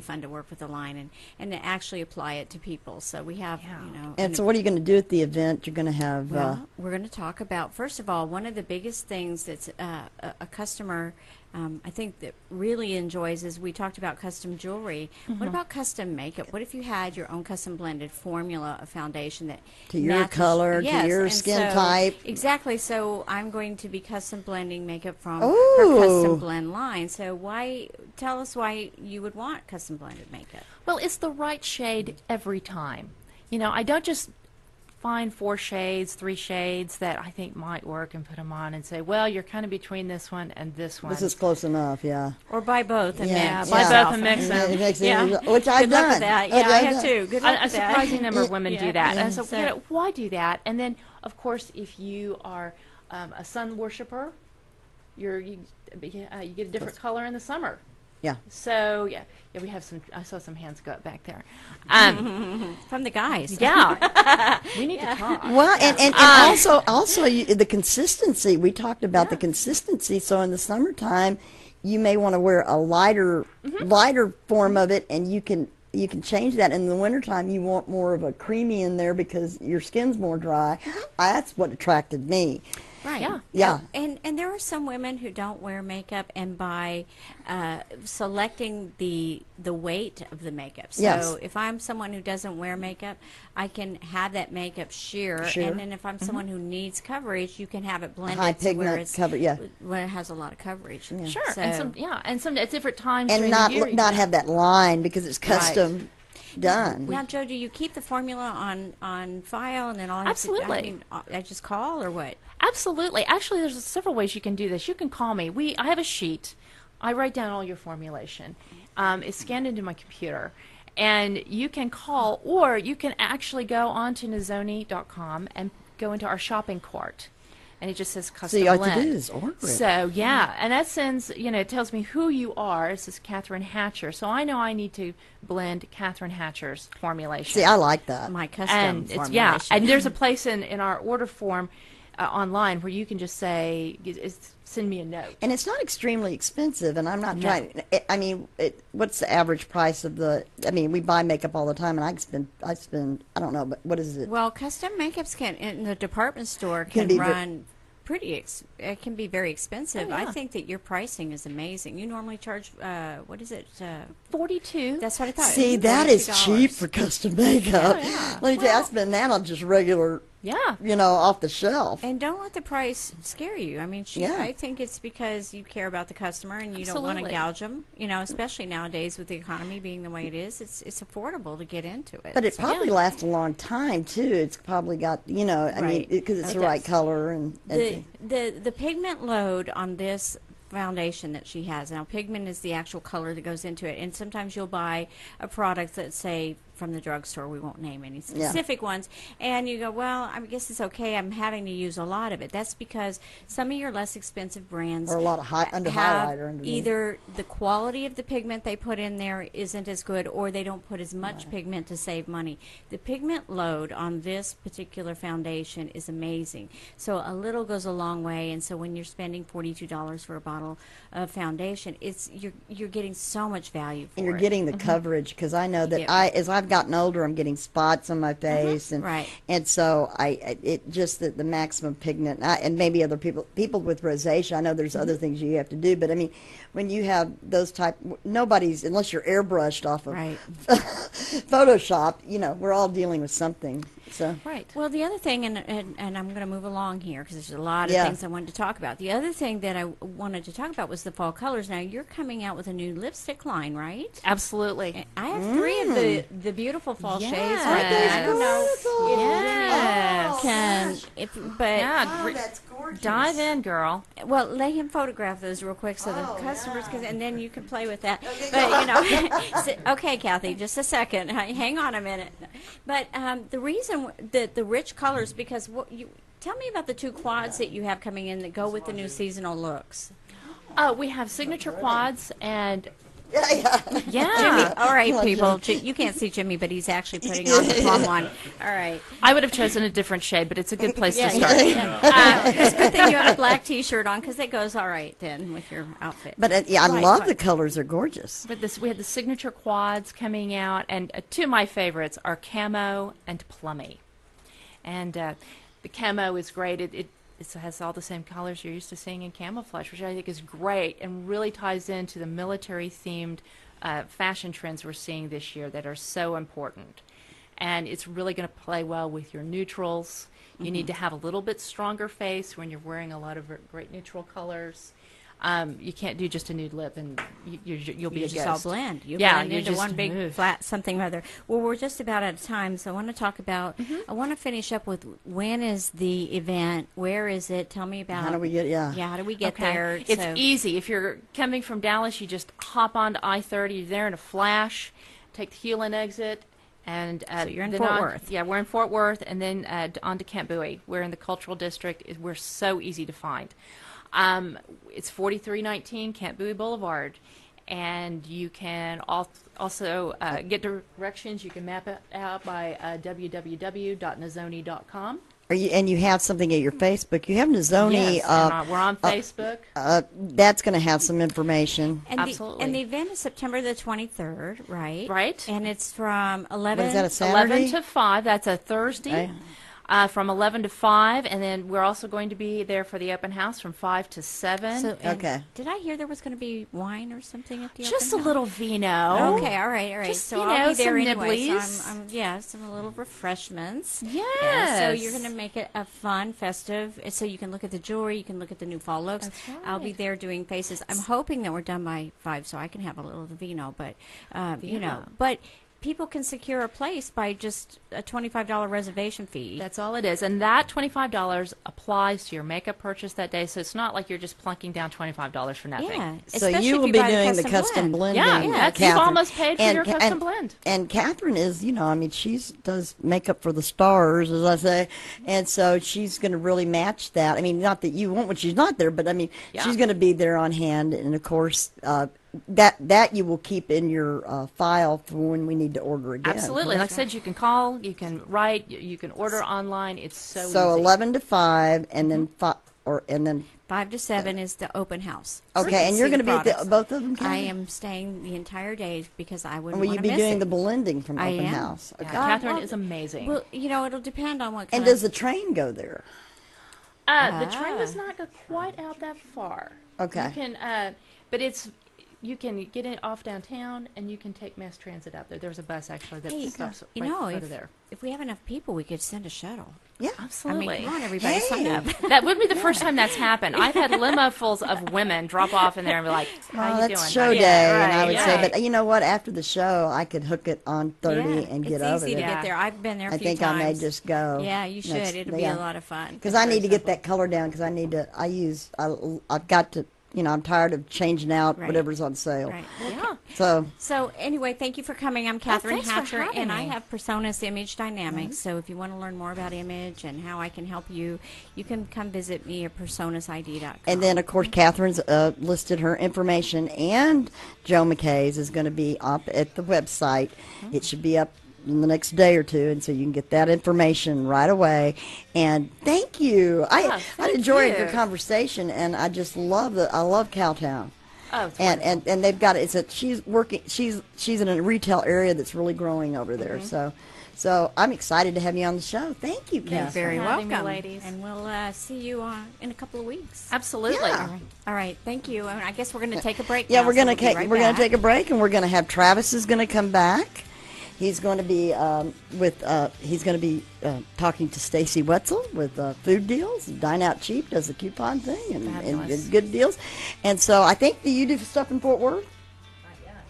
fun to work with the line and to actually apply it to people. So we have, And so what are you going to do at the event? You're going to have... Well, we're going to talk about, first of all, one of the biggest things that's a customer, I think, that really enjoys is we talked about custom jewelry. What about custom makeup? What if you had your own custom blended formula of foundation that to your matches, color, yes, to your and skin so, type. Exactly. So I'm going to be custom blending makeup from Ooh. her custom blend line. So tell us why you would want custom blended makeup. Well, it's the right shade every time. I don't just find 4 shades, 3 shades that I think might work and put them on and say, well, you're kind of between this one and this one. This is close enough, yeah. Or buy both and mix. Buy both and mix them. Which I've Good done. luck with that. Yeah, I have too. Good luck A with that. surprising number of women do that. And so, So- why do that? And then, of course, if you are a sun worshiper, you get a different color in the summer. Yeah. So we have some. I saw some hands go up back there. From the guys. Yeah, we need to talk. Well, and also the consistency. We talked about the consistency. So in the summertime, you may want to wear a lighter form of it, and you can change that. In the wintertime, you want more of a creamy in there because your skin's more dry. That's what attracted me. Right. Yeah. And there are some women who don't wear makeup, and by selecting the weight of the makeup. So Yes. if I'm someone who doesn't wear makeup, I can have that makeup sheer. And then if I'm someone who needs coverage, you can have it blended High to where pigment it's cover, yeah. where it has a lot of coverage. Yeah. Sure, So, and some at different times And during not the year. not have that line because it's custom done. now, Joe, do you keep the formula on file, and then all I have Absolutely. I just call, or what? Absolutely. Actually, there's several ways you can do this. You can call me. I have a sheet. I write down all your formulation. It's scanned into my computer. And you can call, or you can actually go on to Nizoni.com and go into our shopping cart. And it just says custom So all you blend. have to do is order it. So, and that sends, it tells me who you are. It says Cathrine Hatcher. So I know I need to blend Cathrine Hatcher's formulation. See, I like that. My custom And formulation. and there's a place in our order form online where you can just say, send me a note. And it's not extremely expensive, and I'm not trying. I mean, what's the average price of the? I mean, we buy makeup all the time, and I spend. I don't know, but what is it? Well, custom makeups in the department store Can can be run it can be very expensive. Oh, yeah. I think that your pricing is amazing. You normally charge what is it? 42. That's what I thought. See, that is $42. cheap for custom makeup. yeah. Let me tell you, I spend that on just regular, off the shelf. And don't let the price scare you. I mean, I think it's because you care about the customer and you don't want to Absolutely. gouge them. Especially nowadays with the economy being the way it is, it's affordable to get into it. But it So- probably lasts a long time too. It's probably got, I mean, Right. because it's It the right does. color and The pigment load on this foundation that she has now, pigment is the actual color that goes into it, and sometimes you'll buy a product that, say, from the drugstore, we won't name any specific ones, and you go, well, I guess it's okay, I'm having to use a lot of it. That's because some of your less expensive brands or a lot of under have highlighter underneath. either the quality of the pigment they put in there isn't as good, or they don't put as much pigment to save money. The pigment load on this particular foundation is amazing. So a little goes a long way, and so when you're spending $42 for a bottle of foundation, you're getting so much value for it. And you're getting the coverage, because I know that as I've gotten older, I'm getting spots on my face, and so it just the maximum pigment, and maybe other people with rosacea. I know there's other things you have to do, but I mean, when you have those nobody's, unless you're airbrushed off of Photoshop, we're all dealing with something. So Well, the other thing, and I'm going to move along here because there's a lot of things I wanted to talk about. The other thing that I wanted to talk about was the fall colors. Now, you're coming out with a new lipstick line, right? Absolutely. I have 3 of the beautiful fall shades. Yes. I don't know. Yes. that's gorgeous. Dive in, girl. Well, let him photograph those real quick so the customers and then you can play with that. But okay, Kathy, just a second. Hang on a minute. But the reason that the rich colors, because tell me about the 2 quads that you have coming in that go with the new seasonal looks. We have signature quads and Yeah. Jimmy, all right, people. You can't see Jimmy, but he's actually putting on the plum one. All right. I would have chosen a different shade, but it's a good place to start. It's a good thing you have a black T-shirt on because it goes all right then with your outfit. But I love the colors; are gorgeous. But we had the signature quads coming out, and two of my favorites are camo and plummy. And the camo is great. It has all the same colors you're used to seeing in camouflage, which I think is great and really ties into the military-themed fashion trends we're seeing this year that are so important. And it's really going to play well with your neutrals. You need to have a little bit stronger face when you're wearing a lot of great neutral colors. You can't do just a nude lip, and you'll be a just ghost. all blend. You Yeah, blend into one big flat something or other. Well, we're just about out of time, so I want to talk about. I want to finish up with when is the event? Where is it? Tell me about. How do we get? Yeah. How do we get there? It's easy. If you're coming from Dallas, you just hop onto I-30. You're there in a flash. Take the Hewlin exit. And so you're in Fort Worth. Yeah, we're in Fort Worth, and then on to Camp Bowie. We're in the Cultural District. We're so easy to find. It's 4319 Camp Bowie Boulevard, and you can also get directions. You can map it out by www.nazoni.com. And you have something at your Facebook. You have Nazoni. Yes, we're on Facebook. That's going to have some information. And Absolutely. And the event is September the 23rd, right? Right. And it's from 11. What is that, a Saturday? 11 to 5. That's a Thursday. From 11 to 5, and then we're also going to be there for the open house from 5 to 7. So, okay. Did I hear there was going to be wine or something at the Just open a little vino. Okay, all right. Just, so I'll be there some anyway. nibblies. Some little refreshments. Yes. Yeah, so you're going to make it a fun, festive. So you can look at the jewelry, you can look at the new fall looks. That's right. I'll be there doing faces. I'm hoping that we're done by 5, so I can have a little vino. But but. People can secure a place by just a $25 reservation fee. That's all it is. And that $25 applies to your makeup purchase that day, so it's not like you're just plunking down $25 for nothing. Yeah. So you will be doing the custom blending. Yeah, Cathrine. you've almost paid for your custom blend. And Cathrine is, she does makeup for the stars, as I say, and so she's going to really match that. I mean, not that you won't when she's not there, but I mean, she's going to be there on hand, and of course, that you will keep in your file for when we need to order again. Absolutely. Like I said, you can call, you can write, you can order online. It's so easy. 11 to 5, and then 5 to 7 is the open house. Okay, and you're going to be at both of them, Cathrine? I am staying the entire day because I wouldn't want to miss it. Will you be doing it. the blending from I open am. house? Okay. Cathrine is amazing. Well, it'll depend on what kind And does the train go there? The train does not go quite out that far. Okay. You can, but you can get it off downtown, and you can take mass transit out there. There's a bus actually that stops right over there. If we have enough people, we could send a shuttle. Yeah, absolutely. I mean, come on, everybody, sign up. That would be the first time that's happened. I've had limofuls of women drop off in there and be like, "How you doing?" That's show day, and I would say, but you know what? After the show, I could hook it on 30 and get over there. It's easy to get there. I've been there a few times. I think I may just go. Yeah, you should. It'll be a lot of fun. Because I need to get that color down. Because I've got to. I'm tired of changing out whatever's on sale. Right. Yeah. So anyway, thank you for coming. I'm Cathrine Hatcher, and I me. have Personas Image Dynamics. So if you want to learn more about image and how I can help you, you can come visit me at personasid.com. And then, of course, Catherine's listed her information, and Joe McKay's is going to be up at the website. It should be up in the next day or two, and so you can get that information right away. And thank you. I enjoyed your conversation, and I just love I love Cowtown. Oh, it's and they've got she's in a retail area that's really growing over there. So I'm excited to have you on the show. Thank you, Cathrine. You're very welcome, me, ladies. And we'll see you in a couple of weeks. Absolutely. Yeah. All right. Thank you. And I guess we're going to take a break. Yeah, now, we're going to we're going to take a break, and we're going to have Travis is going to come back. He's going to be talking to Stacy Wetzel with food deals. Dine Out Cheap does the coupon thing and good deals. And so I think, do you do stuff in Fort Worth?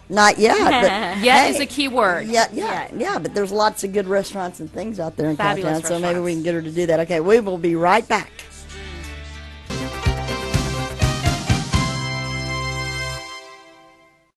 Not yet. But Yet is a key word. Yeah, but there's lots of good restaurants and things out there in Fabulous Cowtown, so maybe we restaurants. can get her to do that. Okay, we will be right back.